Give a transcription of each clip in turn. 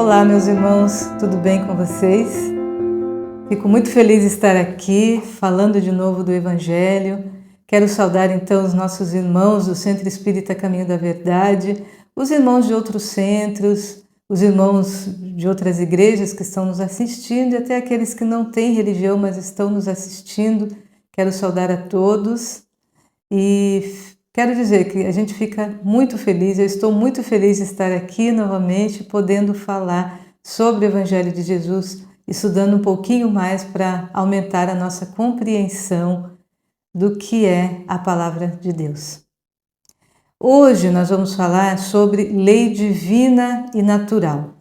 Olá, meus irmãos, tudo bem com vocês? Fico muito feliz de estar aqui, falando de novo do Evangelho. Quero saudar então os nossos irmãos do Centro Espírita Caminho da Verdade, os irmãos de outros centros, os irmãos de outras igrejas que estão nos assistindo e até aqueles que não têm religião, mas estão nos assistindo. Quero saudar a todos e quero dizer que a gente fica muito feliz, eu estou muito feliz de estar aqui novamente, podendo falar sobre o Evangelho de Jesus, estudando um pouquinho mais para aumentar a nossa compreensão do que é a Palavra de Deus. Hoje nós vamos falar sobre lei divina e natural.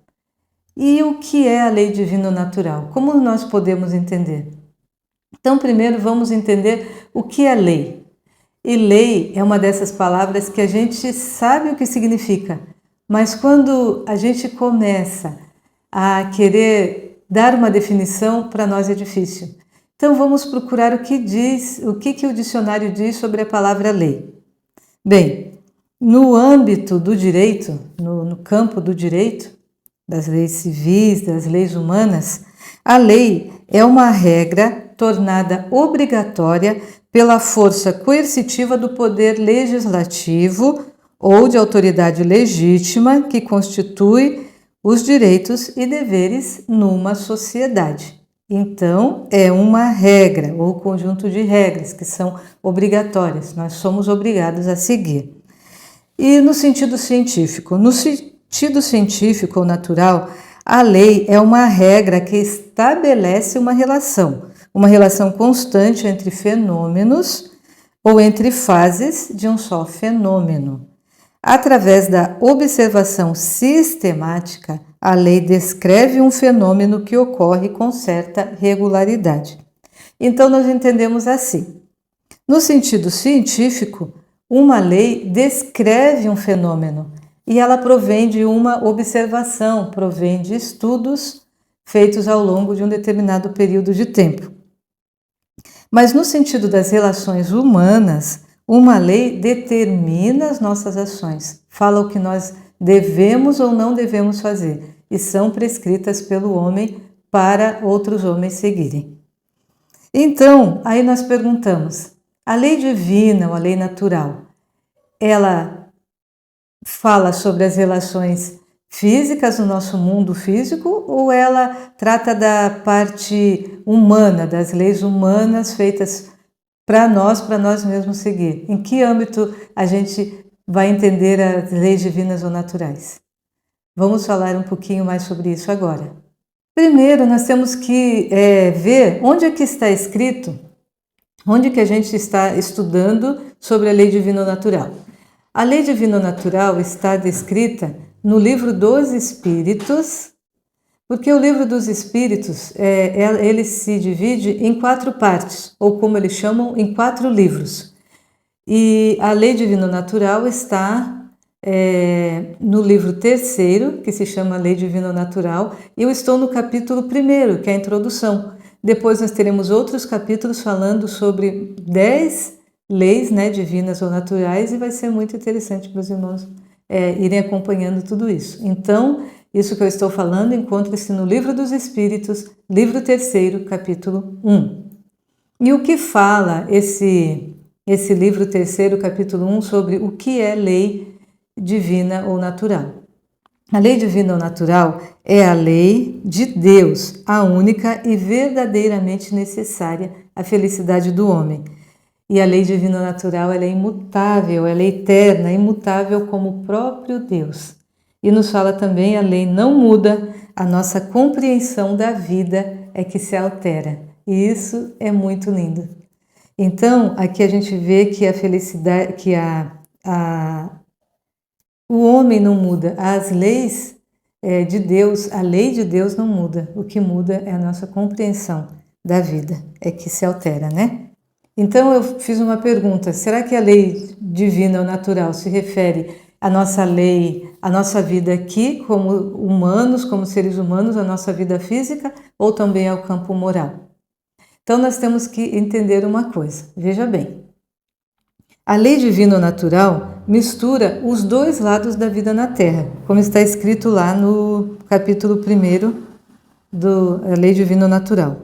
E o que é a lei divina ou natural? Como nós podemos entender? Então, primeiro vamos entender o que é lei. E lei é uma dessas palavras que a gente sabe o que significa, mas quando a gente começa a querer dar uma definição, para nós é difícil. Então vamos procurar o que o dicionário diz sobre a palavra lei. Bem, no âmbito do direito, no campo do direito, das leis civis, das leis humanas, a lei é uma regra tornada obrigatória pela força coercitiva do poder legislativo ou de autoridade legítima que constitui os direitos e deveres numa sociedade. Então, é uma regra ou conjunto de regras que são obrigatórias, nós somos obrigados a seguir. E no sentido científico? No sentido científico ou natural, a lei é uma regra que estabelece uma relação constante entre fenômenos ou entre fases de um só fenômeno. Através da observação sistemática, a lei descreve um fenômeno que ocorre com certa regularidade. Então, nós entendemos assim. No sentido científico, uma lei descreve um fenômeno e ela provém de uma observação, provém de estudos feitos ao longo de um determinado período de tempo. Mas no sentido das relações humanas, uma lei determina as nossas ações, fala o que nós devemos ou não devemos fazer e são prescritas pelo homem para outros homens seguirem. Então, aí nós perguntamos, a lei divina ou a lei natural, ela fala sobre as relações físicas no nosso mundo físico ou ela trata da parte humana, das leis humanas feitas para nós mesmos seguir? Em que âmbito a gente vai entender as leis divinas ou naturais? Vamos falar um pouquinho mais sobre isso agora. Primeiro, nós temos que ver onde é que está escrito, onde que a gente está estudando sobre a lei divina ou natural. A lei divina ou natural está descrita no Livro dos Espíritos, porque o Livro dos Espíritos ele se divide em 4 partes, ou como eles chamam, em 4 livros. E a lei divina ou natural está no livro 3º, que se chama Lei Divina ou Natural, e eu estou no capítulo 1º, que é a introdução. Depois nós teremos outros capítulos falando sobre 10 leis, divinas ou naturais, e vai ser muito interessante para os irmãos irem acompanhando tudo isso. Então, isso que eu estou falando encontra-se no Livro dos Espíritos, livro 3º, capítulo 1. E o que fala esse livro 3º, capítulo 1, sobre o que é lei divina ou natural? A lei divina ou natural é a lei de Deus, a única e verdadeiramente necessária à felicidade do homem. E a lei divina natural ela é imutável, ela é eterna, imutável como o próprio Deus. E nos fala também, a lei não muda, a nossa compreensão da vida é que se altera. E isso é muito lindo. Então, aqui a gente vê que a felicidade, que o homem não muda, as leis de Deus, a lei de Deus não muda. O que muda é a nossa compreensão da vida, é que se altera, Então eu fiz uma pergunta, será que a lei divina ou natural se refere à nossa lei, à nossa vida aqui como humanos, como seres humanos, à nossa vida física ou também ao campo moral? Então nós temos que entender uma coisa, veja bem. A lei divina ou natural mistura os dois lados da vida na Terra, como está escrito lá no capítulo 1 da Lei Divina Natural.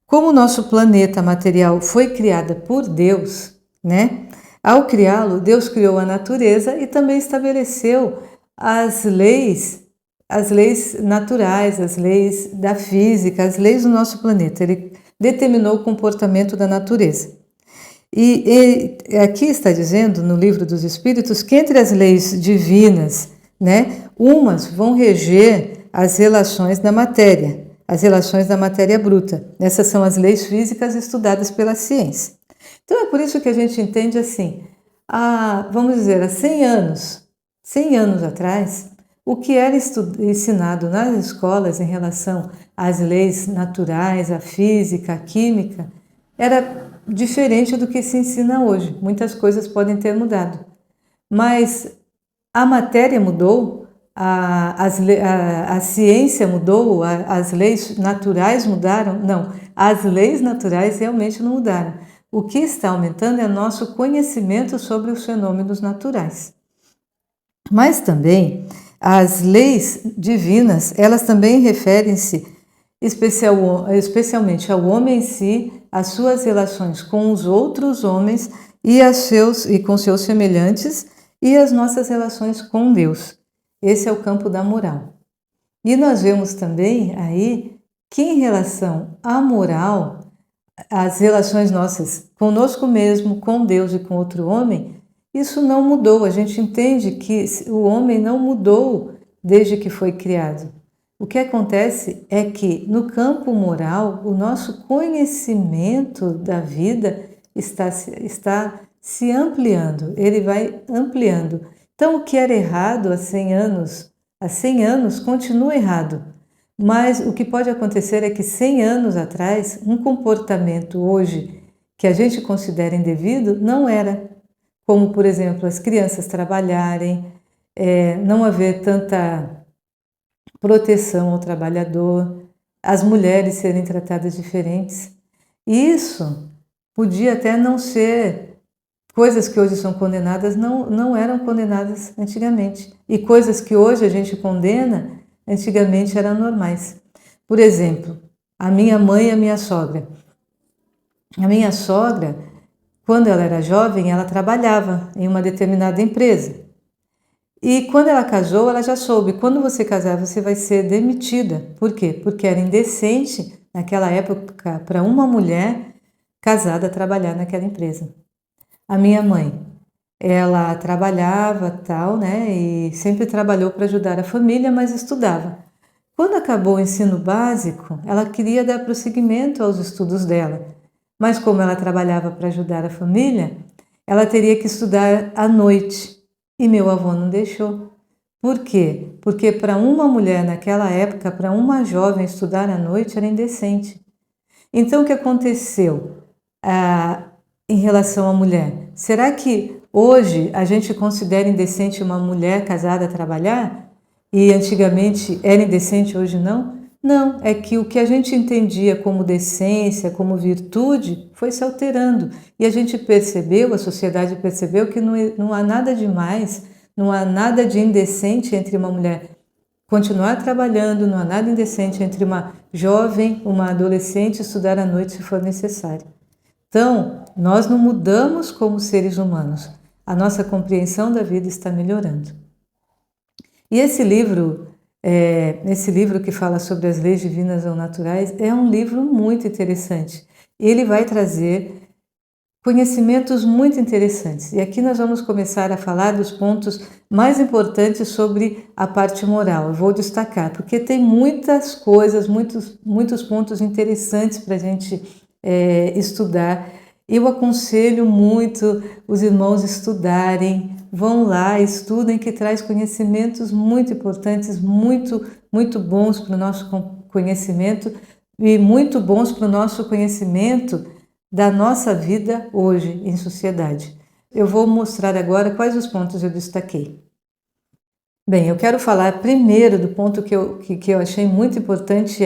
Como o nosso planeta material foi criado por Deus, né? Ao criá-lo, Deus criou a natureza e também estabeleceu as leis naturais, as leis da física, as leis do nosso planeta. Ele determinou o comportamento da natureza. E aqui está dizendo, no Livro dos Espíritos, que entre as leis divinas, né, umas vão reger as relações da matéria, as relações da matéria bruta. Essas são as leis físicas estudadas pela ciência. Então é por isso que a gente entende assim, vamos dizer, há 100 anos atrás, o que era ensinado nas escolas em relação às leis naturais, à física, à química, era diferente do que se ensina hoje. Muitas coisas podem ter mudado. Mas a matéria mudou, a ciência mudou, as leis naturais mudaram? Não, as leis naturais realmente não mudaram. O que está aumentando é o nosso conhecimento sobre os fenômenos naturais. Mas também as leis divinas, elas também referem-se especialmente ao homem em si, às suas relações com os outros homens e com seus semelhantes e as nossas relações com Deus. Esse é o campo da moral. E nós vemos também aí que em relação à moral, as relações nossas conosco mesmo, com Deus e com outro homem, isso não mudou. A gente entende que o homem não mudou desde que foi criado. O que acontece é que no campo moral, o nosso conhecimento da vida está se ampliando, ele vai ampliando. Então, o que era errado há 100 anos continua errado. Mas o que pode acontecer é que 100 anos atrás, um comportamento hoje que a gente considera indevido não era. Como, por exemplo, as crianças trabalharem, não haver tanta proteção ao trabalhador, as mulheres serem tratadas diferentes. E isso podia até não ser coisas que hoje são condenadas, não eram condenadas antigamente. E coisas que hoje a gente condena, antigamente eram normais. Por exemplo, a minha mãe e a minha sogra. A minha sogra, quando ela era jovem, ela trabalhava em uma determinada empresa. E quando ela casou, ela já soube, quando você casar, você vai ser demitida. Por quê? Porque era indecente, naquela época, para uma mulher casada trabalhar naquela empresa. A minha mãe, ela trabalhava tal, né, e sempre trabalhou para ajudar a família, mas estudava. Quando acabou o ensino básico, ela queria dar prosseguimento aos estudos dela. Mas como ela trabalhava para ajudar a família, ela teria que estudar à noite. E meu avô não deixou. Por quê? Porque para uma mulher naquela época, para uma jovem estudar à noite era indecente. Então o que aconteceu em relação à mulher? Será que hoje a gente considera indecente uma mulher casada a trabalhar? E antigamente era indecente, hoje não? Não, é que o que a gente entendia como decência, como virtude, foi se alterando. E a gente percebeu, a sociedade percebeu que não há nada de mais, não há nada de indecente entre uma mulher continuar trabalhando, não há nada indecente entre uma jovem, uma adolescente estudar à noite se for necessário. Então, nós não mudamos como seres humanos. A nossa compreensão da vida está melhorando. E esse livro que fala sobre as leis divinas ou naturais, é um livro muito interessante. Ele vai trazer conhecimentos muito interessantes. E aqui nós vamos começar a falar dos pontos mais importantes sobre a parte moral. Eu vou destacar, porque tem muitas coisas, muitos pontos interessantes para a gente estudar. Eu aconselho muito os irmãos estudarem. Vão lá, estudem, que traz conhecimentos muito importantes, muito bons para o nosso conhecimento e muito bons para o nosso conhecimento da nossa vida hoje em sociedade. Eu vou mostrar agora quais os pontos eu destaquei. Bem, eu quero falar primeiro do ponto que eu achei muito importante,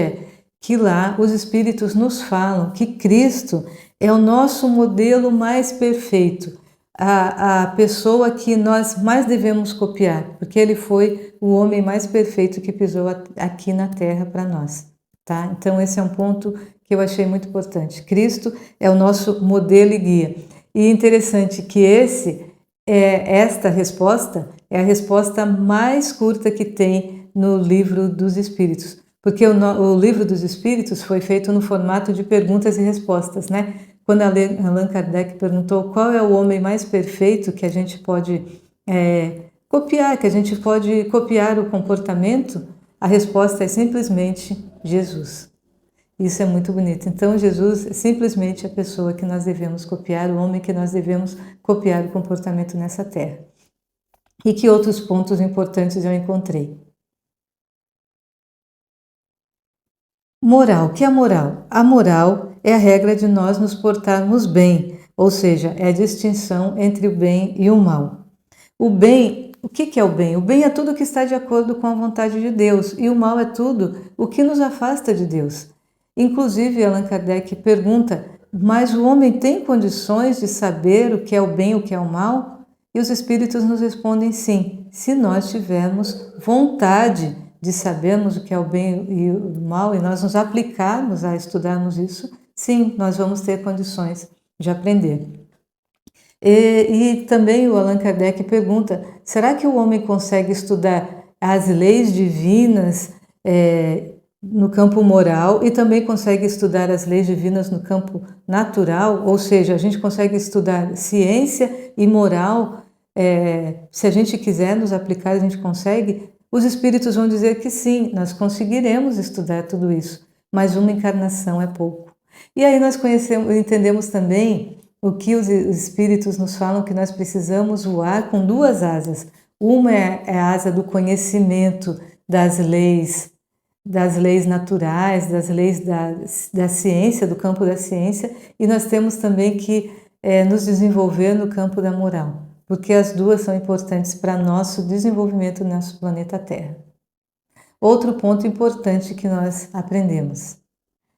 que lá os Espíritos nos falam que Cristo é o nosso modelo mais perfeito. a pessoa que nós mais devemos copiar, porque ele foi o homem mais perfeito que pisou aqui na Terra para nós, tá? Então esse é um ponto que eu achei muito importante. Cristo é o nosso modelo e guia. E interessante que esta resposta é a resposta mais curta que tem no Livro dos Espíritos, porque o Livro dos Espíritos foi feito no formato de perguntas e respostas, né? Quando Allan Kardec perguntou qual é o homem mais perfeito que a gente pode copiar, que a gente pode copiar o comportamento, a resposta é simplesmente Jesus. Isso é muito bonito. Então, Jesus é simplesmente a pessoa que nós devemos copiar, o homem que nós devemos copiar o comportamento nessa terra. E que outros pontos importantes eu encontrei? Moral. O que é a moral? A moral é a regra de nós nos portarmos bem, ou seja, é a distinção entre o bem e o mal. O bem, o que é o bem? O bem é tudo que está de acordo com a vontade de Deus, e o mal é tudo o que nos afasta de Deus. Inclusive, Allan Kardec pergunta, mas o homem tem condições de saber o que é o bem e o que é o mal? E os espíritos nos respondem sim, se nós tivermos vontade de sabermos o que é o bem e o mal e nós nos aplicarmos a estudarmos isso, sim, nós vamos ter condições de aprender. E também o Allan Kardec pergunta, será que o homem consegue estudar as leis divinas no campo moral e também consegue estudar as leis divinas no campo natural? Ou seja, a gente consegue estudar ciência e moral, se a gente quiser nos aplicar, a gente consegue? Os espíritos vão dizer que sim, nós conseguiremos estudar tudo isso, mas uma encarnação é pouco. E aí nós entendemos também o que os espíritos nos falam, que nós precisamos voar com duas asas. Uma é a asa do conhecimento das leis naturais, das leis da ciência, do campo da ciência, e nós temos também que nos desenvolver no campo da moral, porque as duas são importantes para nosso desenvolvimento no nosso planeta Terra. Outro ponto importante que nós aprendemos.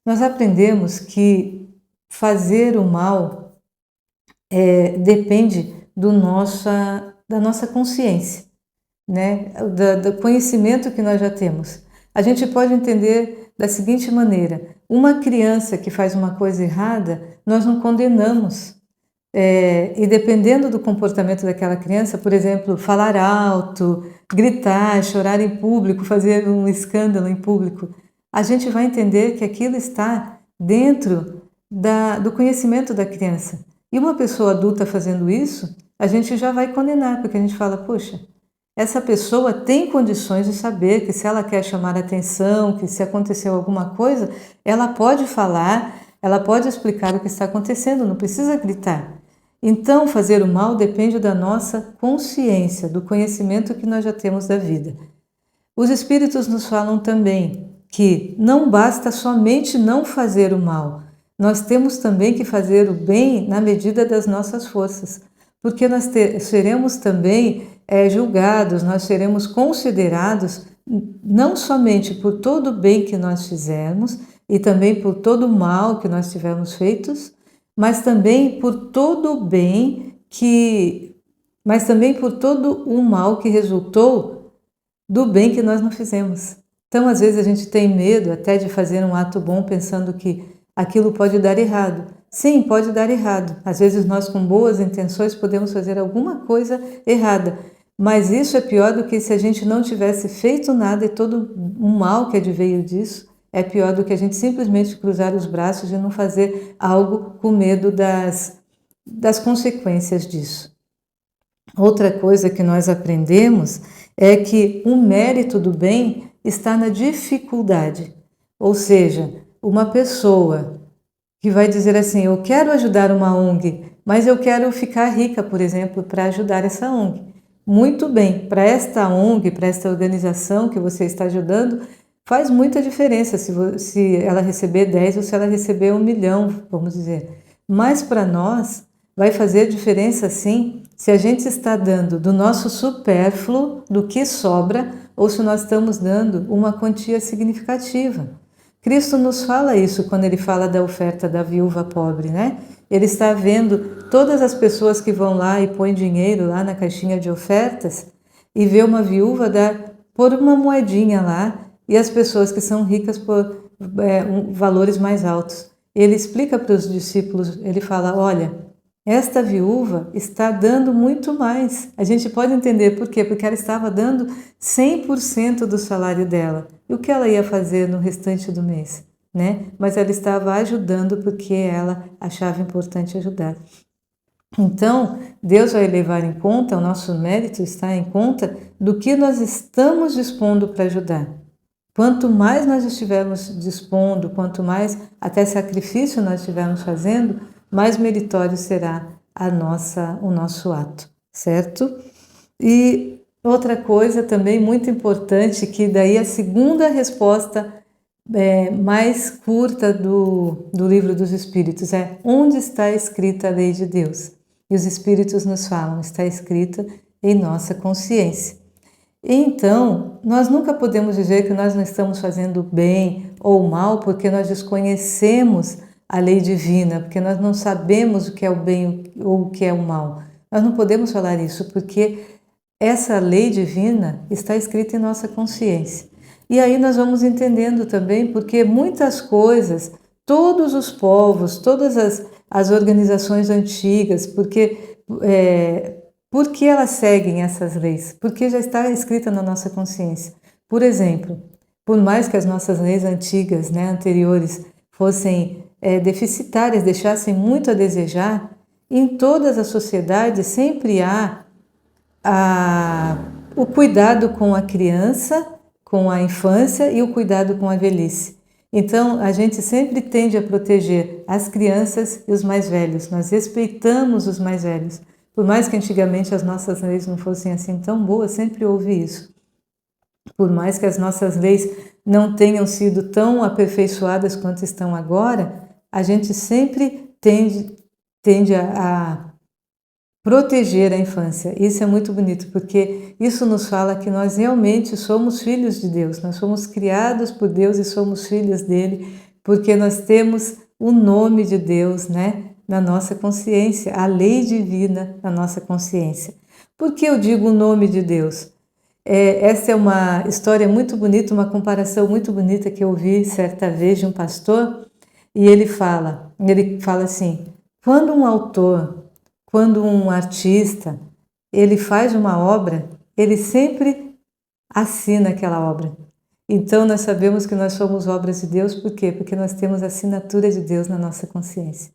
Nós aprendemos que fazer o mal depende da nossa consciência, né? Do conhecimento que nós já temos. A gente pode entender da seguinte maneira, uma criança que faz uma coisa errada, nós não condenamos. E dependendo do comportamento daquela criança, por exemplo, falar alto, gritar, chorar em público, fazer um escândalo em público, a gente vai entender que aquilo está dentro do conhecimento da criança. E uma pessoa adulta fazendo isso, a gente já vai condenar, porque a gente fala, poxa, essa pessoa tem condições de saber que se ela quer chamar atenção, que se aconteceu alguma coisa, ela pode falar, ela pode explicar o que está acontecendo, não precisa gritar. Então, fazer o mal depende da nossa consciência, do conhecimento que nós já temos da vida. Os espíritos nos falam também que não basta somente não fazer o mal, nós temos também que fazer o bem na medida das nossas forças, porque nós seremos também julgados, nós seremos considerados não somente por todo o bem que nós fizermos e também por todo o mal que nós tivermos feitos, mas também por todo o bem mas também por todo o mal que resultou do bem que nós não fizemos. Então, às vezes a gente tem medo até de fazer um ato bom pensando que aquilo pode dar errado. Sim, pode dar errado. Às vezes nós com boas intenções podemos fazer alguma coisa errada, mas isso é pior do que se a gente não tivesse feito nada e todo o mal que adveio disso é pior do que a gente simplesmente cruzar os braços e não fazer algo com medo das consequências disso. Outra coisa que nós aprendemos é que o mérito do bem está na dificuldade. Ou seja, uma pessoa que vai dizer assim, eu quero ajudar uma ONG, mas eu quero ficar rica, por exemplo, para ajudar essa ONG. Muito bem, para esta ONG, para esta organização que você está ajudando, faz muita diferença se ela receber 10 ou se ela receber 1 milhão, vamos dizer. Mas para nós vai fazer diferença sim se a gente está dando do nosso supérfluo, do que sobra, ou se nós estamos dando uma quantia significativa. Cristo nos fala isso quando ele fala da oferta da viúva pobre, né? Ele está vendo todas as pessoas que vão lá e põem dinheiro lá na caixinha de ofertas e vê uma viúva pôr uma moedinha lá e as pessoas que são ricas por valores mais altos. Ele explica para os discípulos, ele fala, olha, esta viúva está dando muito mais. A gente pode entender por quê? Porque ela estava dando 100% do salário dela. E o que ela ia fazer no restante do mês? Né? Mas ela estava ajudando porque ela achava importante ajudar. Então, Deus vai levar em conta, o nosso mérito está em conta do que nós estamos dispondo para ajudar. Quanto mais nós estivermos dispondo, quanto mais até sacrifício nós estivermos fazendo, mais meritório será o nosso ato, certo? E outra coisa também muito importante, que daí a segunda resposta mais curta do livro dos Espíritos é: onde está escrita a lei de Deus? E os Espíritos nos falam, está escrita em nossa consciência. Então, nós nunca podemos dizer que nós não estamos fazendo bem ou mal porque nós desconhecemos a lei divina, porque nós não sabemos o que é o bem ou o que é o mal. Nós não podemos falar isso porque essa lei divina está escrita em nossa consciência. E aí nós vamos entendendo também porque muitas coisas, todos os povos, todas as organizações antigas, por que elas seguem essas leis? Porque já está escrita na nossa consciência. Por exemplo, por mais que as nossas leis antigas, anteriores, fossem deficitárias, deixassem muito a desejar, em todas as sociedades sempre há o cuidado com a criança, com a infância e o cuidado com a velhice. Então, a gente sempre tende a proteger as crianças e os mais velhos. Nós respeitamos os mais velhos. Por mais que antigamente as nossas leis não fossem assim tão boas, sempre houve isso. Por mais que as nossas leis não tenham sido tão aperfeiçoadas quanto estão agora, a gente sempre tende a proteger a infância. Isso é muito bonito, porque isso nos fala que nós realmente somos filhos de Deus. Nós somos criados por Deus e somos filhos dele, porque nós temos o nome de Deus, na nossa consciência, a lei divina na nossa consciência. Por que eu digo o nome de Deus? Essa é uma história muito bonita, uma comparação muito bonita que eu ouvi certa vez de um pastor, e ele fala assim, quando um artista, ele faz uma obra, ele sempre assina aquela obra. Então nós sabemos que nós somos obras de Deus, por quê? Porque nós temos a assinatura de Deus na nossa consciência.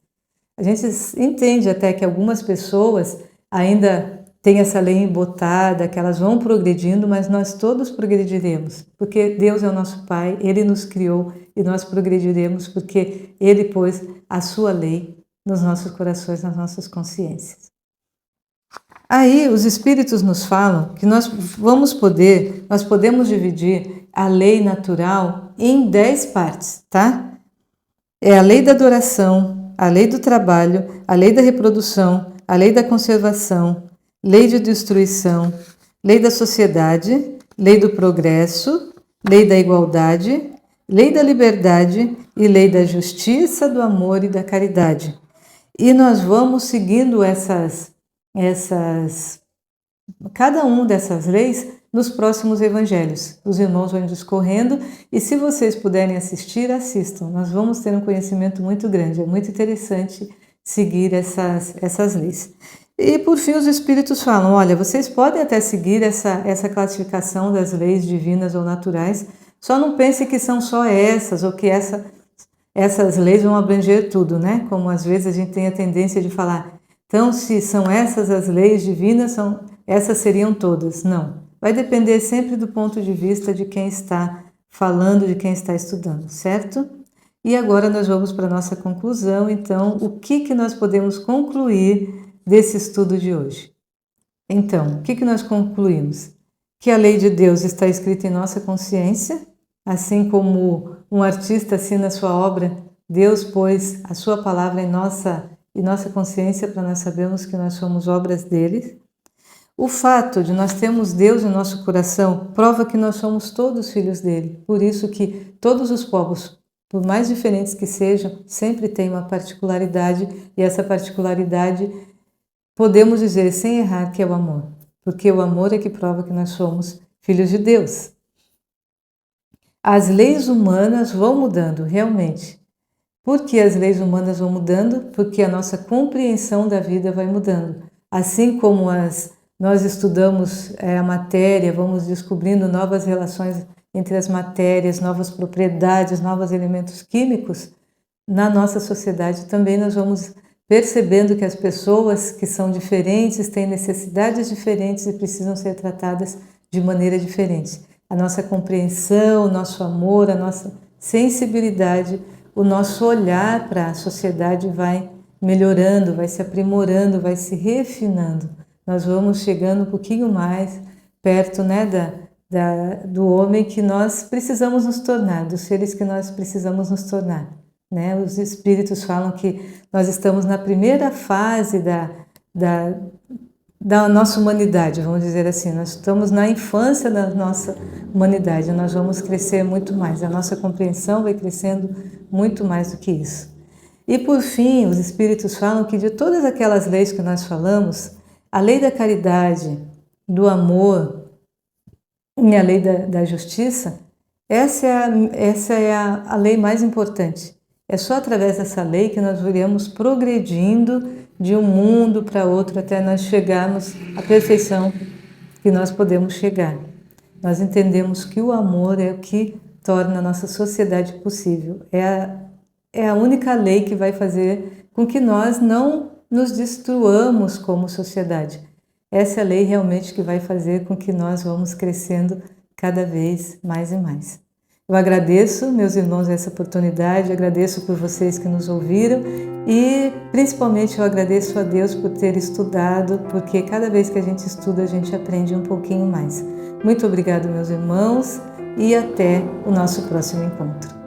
A gente entende até que algumas pessoas ainda têm essa lei embotada, que elas vão progredindo, mas nós todos progrediremos, porque Deus é o nosso Pai, Ele nos criou e nós progrediremos porque Ele pôs a sua lei nos nossos corações, nas nossas consciências. Aí os Espíritos nos falam que nós podemos dividir a lei natural em 10 partes, tá? É a lei da adoração, a lei do trabalho, a lei da reprodução, a lei da conservação, lei de destruição, lei da sociedade, lei do progresso, lei da igualdade, lei da liberdade e lei da justiça, do amor e da caridade. E nós vamos seguindo cada uma dessas leis nos próximos evangelhos. Os irmãos vão discorrendo e se vocês puderem assistir, assistam. Nós vamos ter um conhecimento muito grande. É muito interessante seguir essas leis. E por fim os Espíritos falam, olha, vocês podem até seguir essa classificação das leis divinas ou naturais, só não pense que são só essas ou que essas leis vão abranger tudo, Como às vezes a gente tem a tendência de falar, então se são essas as leis divinas, essas seriam todas. Não, vai depender sempre do ponto de vista de quem está falando, de quem está estudando, certo? E agora nós vamos para a nossa conclusão, então, o que nós podemos concluir desse estudo de hoje? Então, o que nós concluímos? Que a lei de Deus está escrita em nossa consciência, assim como um artista assina a sua obra, Deus pôs a sua palavra em nossa consciência para nós sabermos que nós somos obras dele. O fato de nós termos Deus em nosso coração prova que nós somos todos filhos dele. Por isso que todos os povos por mais diferentes que sejam, sempre tem uma particularidade, e essa particularidade podemos dizer sem errar que é o amor, porque o amor é que prova que nós somos filhos de Deus. As leis humanas vão mudando, realmente. Por que as leis humanas vão mudando? Porque a nossa compreensão da vida vai mudando. Assim como nós estudamos a matéria, vamos descobrindo novas relações entre as matérias, novas propriedades, novos elementos químicos, na nossa sociedade também nós vamos percebendo que as pessoas que são diferentes têm necessidades diferentes e precisam ser tratadas de maneira diferente. A nossa compreensão, o nosso amor, a nossa sensibilidade, o nosso olhar para a sociedade vai melhorando, vai se aprimorando, vai se refinando. Nós vamos chegando um pouquinho mais perto, né, do homem que nós precisamos nos tornar, dos seres que nós precisamos nos tornar. Né? Os espíritos falam que nós estamos na primeira fase da nossa humanidade, vamos dizer assim. Nós estamos na infância da nossa humanidade, nós vamos crescer muito mais, a nossa compreensão vai crescendo muito mais do que isso. E por fim, os espíritos falam que de todas aquelas leis que nós falamos, a lei da caridade, do amor e a lei da justiça, essa é a lei mais importante. É só através dessa lei que nós iremos progredindo de um mundo para outro até nós chegarmos à perfeição que nós podemos chegar. Nós entendemos que o amor é o que torna a nossa sociedade possível. É a única lei que vai fazer com que nós não nos destruamos como sociedade. Essa é a lei realmente que vai fazer com que nós vamos crescendo cada vez mais e mais. Eu agradeço, meus irmãos, essa oportunidade, agradeço por vocês que nos ouviram e principalmente eu agradeço a Deus por ter estudado, porque cada vez que a gente estuda a gente aprende um pouquinho mais. Muito obrigado, meus irmãos, e até o nosso próximo encontro.